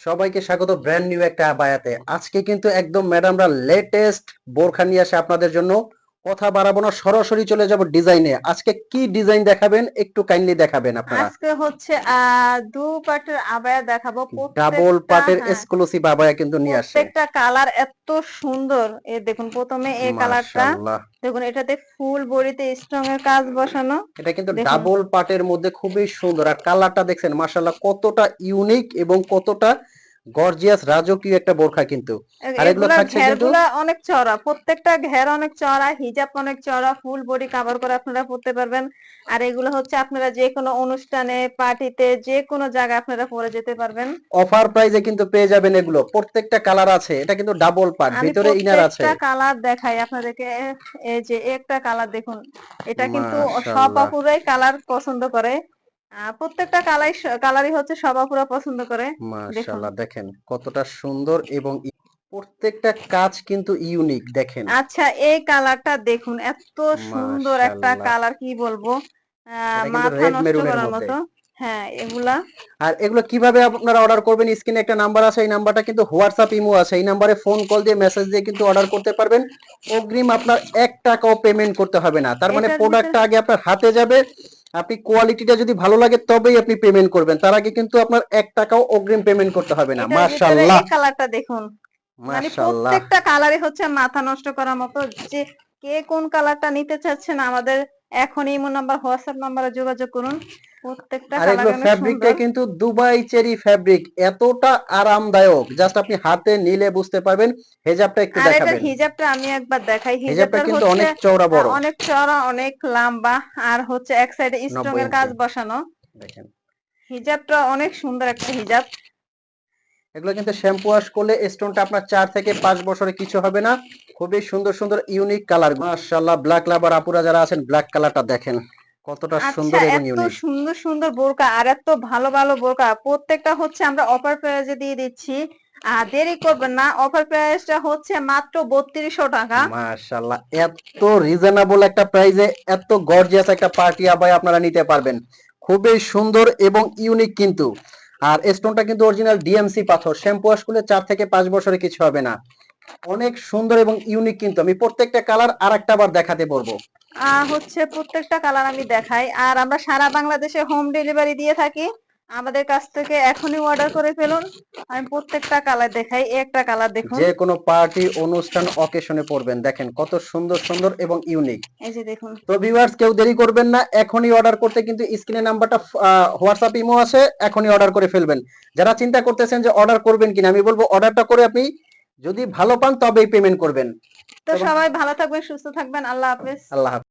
সবাইকে স্বাগত brand new একটা আবায়াতে। আজকে কিন্তু একদম ম্যাডামরা লেটেস্ট বোরখা নিয়ে আসে আপনাদের জন্য। কথা বাড়াবো না, সরাসরি চলে যাব ডিজাইনে। আজকে কি ডিজাইন দেখাবেন একটু কাইন্ডলি দেখাবেন আপনারা। আজকে হচ্ছে দু পাটের আবায়া দেখাবো ডাবল প্রত্যেকটা। পাটের হ্যাঁ, এক্সক্লুসিভ আবায়া কিন্তু নিয়ে আসে। প্রত্যেকটা কালার এত সুন্দর। দেখুন প্রথমে এই কালারটা মাশাআল্লাহ, দেখুন, এটাতে ফুল বডিতে স্ট্রং এর কাজ বসানো। এটা কিন্তু দেখুন ডাবল পাটের মধ্যে খুবই সুন্দর। আর কালারটা দেখছেন মাশাআল্লাহ কতটা ইউনিক এবং কতটা গর্জিয়াস রাজকীয় একটা বোরখা কিন্তু। আর এগুলো এগুলার থাকছে কিন্তু ঘেরগুলা অনেক চওড়া, প্রত্যেকটা ঘের অনেক চওড়া, হিজাব অনেক চওড়া, ফুল বডি কভার করে আপনারা পরতে পারবেন। আর এগুলো হচ্ছে আপনারা যে কোনো অনুষ্ঠানে, পার্টিতে, যে কোনো জায়গায় আপনারা পরে যেতে পারবেন। অফার প্রাইজে কিন্তু পেয়ে যাবেন এগুলো। প্রত্যেকটা কালার আছে, এটা কিন্তু ডাবল পার্ট, আমি ভিতরে ইনার আছে। প্রত্যেকটা কালার দেখাই আপনাদেরকে। এই যে একটা কালার দেখুন, এটা কিন্তু সব মাশাআল্লাহ, আপুরাই কালার পছন্দ করে। প্রত্যেকটা কালারই হচ্ছে সব আপুরা পছন্দ করে। দেখুন, মাশাআল্লাহ দেখেন কতটা সুন্দর এবং প্রত্যেকটা কাজ কিন্তু ইউনিক দেখেন। আচ্ছা এই কালারটা দেখুন, এত সুন্দর একটা মাশাআল্লাহ, কালার, কি বলবো, এটা কিন্তু মাথা রেড নষ্ট মেরুনের করার মধ্যে। মতো। হ্যাঁ, এগুলা আর এগুলো কিভাবে আপনারা অর্ডার করবেন, স্ক্রিনে একটা নাম্বার আছে, এই নাম্বারটা কিন্তু হোয়াটসঅ্যাপ ইমো আছে, এই নাম্বারে ফোন কল দিয়ে মেসেজ দিয়ে কিন্তু অর্ডার করতে পারবেন। অগ্রিম আপনার 1 টাকাও পেমেন্ট করতে হবে না। তার মানে এটার ভিতরে প্রোডাক্টটা আগে আপনার হাতে যাবে, আপনি কোয়ালিটিটা যদি ভালো লাগে তবেই আপনি পেমেন্ট করবেন। তার আগে কিন্তু আপনার 1 টাকাও অগ্রিম পেমেন্ট করতে হবে না। এটার ভিতরে মাশাআল্লাহ, এই কালারটা দেখুন, মানে মাশাআল্লাহ। প্রত্যেকটা কালারই হচ্ছে মাথা নষ্ট করার মতো। যে কে কোন কালারটা নিতে চাচ্ছেন, আমাদের এখন ইমো নাম্বার, হোয়াটসঅ্যাপ নাম্বারে যোগাযোগ করুন। প্রত্যেকটা আর এগুলো কালার অনেক ফ্যাব্রিকটা সুন্দর। কিন্তু দুবাই চেরি ফ্যাব্রিক, এতটা আরামদায়ক, জাস্ট আপনি হাতে নিলে বুঝতে পারবেন। হেজাবটা একটু আর এটার দেখাবেন। হিজাবটা আমি একবার দেখাই। হেজাবটা হিজাবটার কিন্তু হচ্ছে অনেক চওড়া বড়, অনেক চওড়া, অনেক লম্বা, আর হচ্ছে এক সাইডে স্ট্রং 90 এর কাজ ইঞ্চি বসানো। দেখেন। হিজাবটা অনেক সুন্দর একটা হিজাব। এগুলো কিন্তু শ্যাম্পু ওয়াশ করলে স্টোনটা আপনার 4 থেকে 5 বছরে কিছু হবে না। খুবই সুন্দর সুন্দর ইউনিক কালার। মাশাআল্লাহ, ব্ল্যাক লাভার আপুরা যারা আছেন, ব্ল্যাক কালারটা দেখেন কতটা আচ্ছা, সুন্দর এবং এত ইউনিক। সুন্দর সুন্দর বোরকা আর এত ভালো ভালো বোরকা, প্রত্যেকটা হচ্ছে আমরা অফার প্রাইসে দিয়ে দিচ্ছি। আর দেরি করবেন না, অফার প্রাইসটা হচ্ছে মাত্র 3200 টাকা। মাশাআল্লাহ, এত রিজনেবল একটা প্রাইসে এত গর্জিয়াস একটা পার্টি আবায়া আপনারা নিতে পারবেন। খুবই সুন্দর এবং ইউনিক কিন্তু। আর স্টোনটা কিন্তু অরিজিনাল ডিএমসি পাথর, শ্যাম্পু ওয়াশ করলে 4 থেকে 5 বছরে কিছু হবে না। অনেক সুন্দর এবং ইউনিক কিন্তু। আমি প্রত্যেকটা কালার আরেকটা বার দেখাতে বলবো। হচ্ছে প্রত্যেকটা কালার আমি দেখাই, আর আমরা সারা বাংলাদেশে হোম ডেলিভারি দিয়ে থাকি। আমাদের কাছ থেকে এখনই অর্ডার করে ফেলুন। আমি প্রত্যেকটা কালার দেখাই। একটা কালার দেখুন, যে কোনো পার্টি, অনুষ্ঠান, অকেশনে পরবেন। দেখেন কত সুন্দর সুন্দর এবং ইউনিক। এই যে দেখুন। তো ভিউয়ার্স, কেউ দেরি করবেন না, এখনই অর্ডার করতে কিন্তু স্ক্রিনে নাম্বারটা হোয়াটসঅ্যাপ ইমো আছে, এখনই অর্ডার করে ফেলবেন। যারা চিন্তা করতেছেন যে অর্ডার করবেন কিনা, আমি বলবো অর্ডারটা করে আপনি যদি ভালো পান তবেই পেমেন্ট করবেন। তো সবাই ভালো থাকবেন, সুস্থ থাকবেন। আল্লাহ হাফেজ। আল্লাহ হাফেজ।